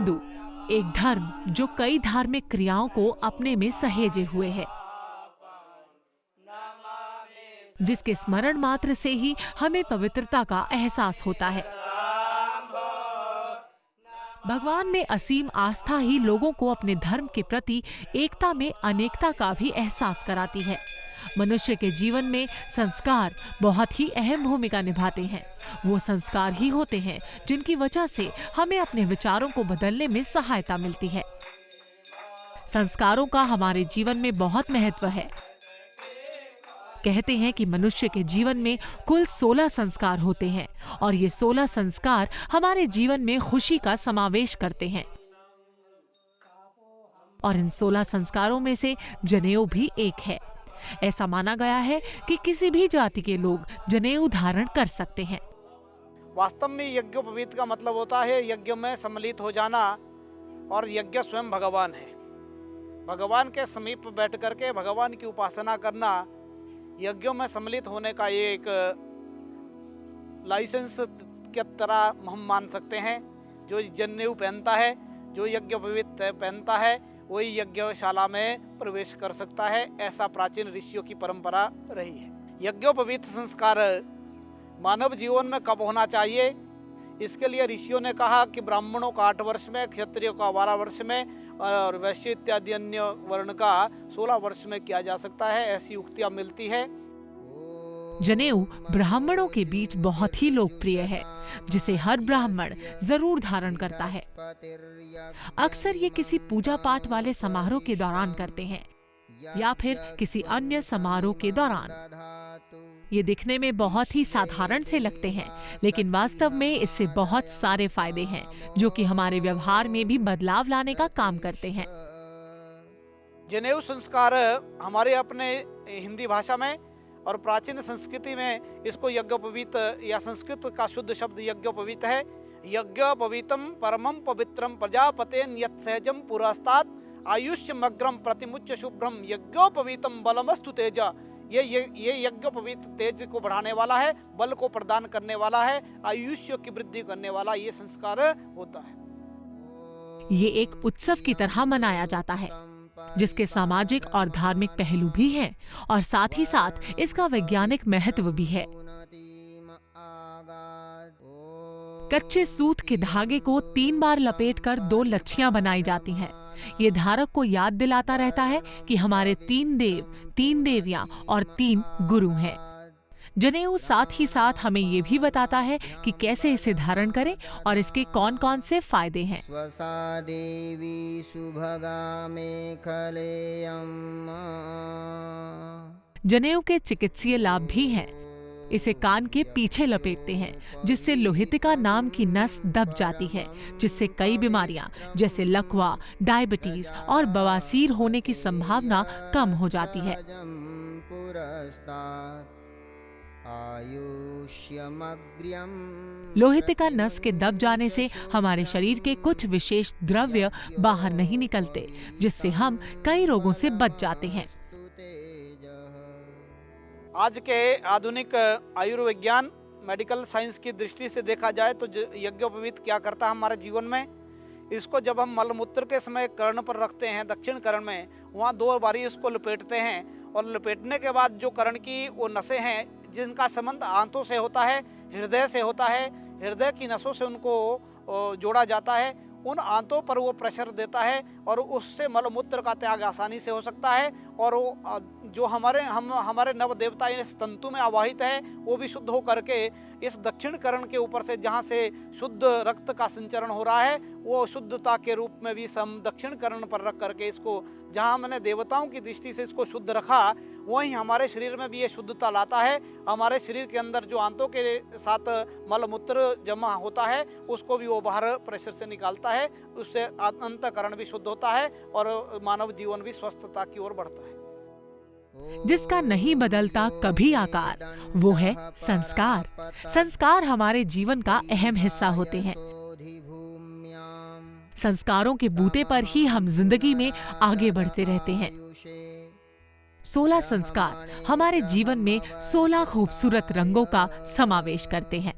हिंदू एक धर्म जो कई धार्मिक क्रियाओं को अपने में सहेजे हुए है, जिसके स्मरण मात्र से ही हमें पवित्रता का एहसास होता है। भगवान में असीम आस्था ही लोगों को अपने धर्म के प्रति एकता में अनेकता का भी एहसास कराती है। मनुष्य के जीवन में संस्कार बहुत ही अहम भूमिका निभाते हैं। वो संस्कार ही होते हैं जिनकी वजह से हमें अपने विचारों को बदलने में सहायता मिलती है। संस्कारों का हमारे जीवन में बहुत महत्व है। कहते हैं कि मनुष्य के जीवन में कुल 16 संस्कार होते हैं और ये 16 संस्कार हमारे जीवन में खुशी का समावेश करते हैं। और इन 16 संस्कारों में से जनेऊ भी एक है। ऐसा माना गया है कि किसी भी जाति के लोग जनेऊ धारण कर सकते हैं। वास्तव में यज्ञोपवीत का मतलब होता है यज्ञ में सम्मिलित हो जाना, और यज्ञ स्वयं भगवान है। भगवान के समीप बैठ करके भगवान की उपासना करना यज्ञों में सम्मिलित होने का ये एक लाइसेंस की तरह हम मान सकते हैं। जो जनेऊ पहनता है, जो यज्ञोपवीत पहनता है, वही यज्ञशाला में प्रवेश कर सकता है। ऐसा प्राचीन ऋषियों की परंपरा रही है। यज्ञोपवीत संस्कार मानव जीवन में कब होना चाहिए, इसके लिए ऋषियों ने कहा कि ब्राह्मणों का 8 वर्ष में, क्षत्रियों का 12 वर्ष में और वैश्य इत्यादि अन्य वर्ण का 16 वर्ष में किया जा सकता है। ऐसी उक्तियां मिलती है। जनेऊ ब्राह्मणों के बीच बहुत ही लोकप्रिय है, जिसे हर ब्राह्मण जरूर धारण करता है। अक्सर ये किसी पूजा पाठ वाले समारोह के दौरान करते हैं या फिर किसी अन्य समारोह के दौरान। ये दिखने में बहुत ही साधारण से लगते हैं, लेकिन वास्तव में इससे बहुत सारे फायदे हैं जो कि हमारे व्यवहार में भी बदलाव लाने का काम करते हैं। जनेऊ संस्कार हमारे अपने हिंदी भाषा में और प्राचीन संस्कृति में इसको यज्ञोपवीत या संस्कृत का शुद्ध शब्द यज्ञोपवीत है। यज्ञोपवीतम परमं पवित्रम प्रजापतेन यत् सहजम पुरस्तात् आयुष्यमग्रम प्रतिमुच्य शुभ्रम यज्ञोपवीतम बलमस्तु तेजा। ये यज्ञोपवीत तेज को बढ़ाने वाला है, बल को प्रदान करने वाला है, आयुष्य की वृद्धि करने वाला ये संस्कार होता है। ये एक उत्सव की तरह मनाया जाता है जिसके सामाजिक और धार्मिक पहलू भी हैं और साथ ही साथ इसका वैज्ञानिक महत्व भी है। कच्चे सूत के धागे को 3 बार लपेटकर 2 लच्छियां बनाई जाती हैं। ये धारक को याद दिलाता रहता है कि हमारे 3 देव, 3 देवियां और 3 गुरु हैं। जनेऊ साथ ही साथ हमें ये भी बताता है कि कैसे इसे धारण करें और इसके कौन कौन से फायदे हैं। जनेऊ के चिकित्सीय लाभ भी हैं। इसे कान के पीछे लपेटते हैं, जिससे लोहितिका नाम की नस दब जाती है, जिससे कई बीमारियां जैसे लकवा, डायबिटीज और बवासीर होने की संभावना कम हो जाती है। लोहितिका नस के दब जाने से हमारे शरीर के कुछ विशेष द्रव्य बाहर नहीं निकलते, जिससे हम कई रोगों से बच जाते हैं। आज के आधुनिक आयुर्विज्ञान मेडिकल साइंस की दृष्टि से देखा जाए तो यज्ञोपवीत क्या करता है हमारे जीवन में। इसको जब हम मलमूत्र के समय कर्ण पर रखते हैं, दक्षिण कर्ण में, वहाँ 2 बारी इसको लपेटते हैं और लपेटने के बाद जो कर्ण की वो नसें हैं जिनका संबंध आंतों से होता है, हृदय से होता है, हृदय की नसों से उनको जोड़ा जाता है। उन आंतों पर वो प्रेशर देता है और उससे मलमूत्र का त्याग आसानी से हो सकता है। और वो जो हमारे नव देवता इस तंतु में आवाहित है वो भी शुद्ध हो करके इस दक्षिण कर्ण के ऊपर से जहाँ से शुद्ध रक्त का संचरण हो रहा है वो शुद्धता के रूप में भी हम दक्षिण कर्ण पर रख करके इसको, जहाँ मैंने देवताओं की दृष्टि से इसको शुद्ध रखा, वहीं हमारे शरीर में भी ये शुद्धता लाता है। हमारे शरीर के अंदर जो आंतों के साथ मलमूत्र जमा होता है उसको भी वो बाहर प्रेशर से निकालता है, उससे अंतःकरण भी शुद्ध होता है और मानव जीवन भी स्वस्थता की ओर बढ़ता है। जिसका नहीं बदलता कभी आकार, वो है संस्कार। संस्कार हमारे जीवन का अहम हिस्सा होते हैं। संस्कारों के बूते पर ही हम जिंदगी में आगे बढ़ते रहते हैं। 16 संस्कार हमारे जीवन में 16 खूबसूरत रंगों का समावेश करते हैं।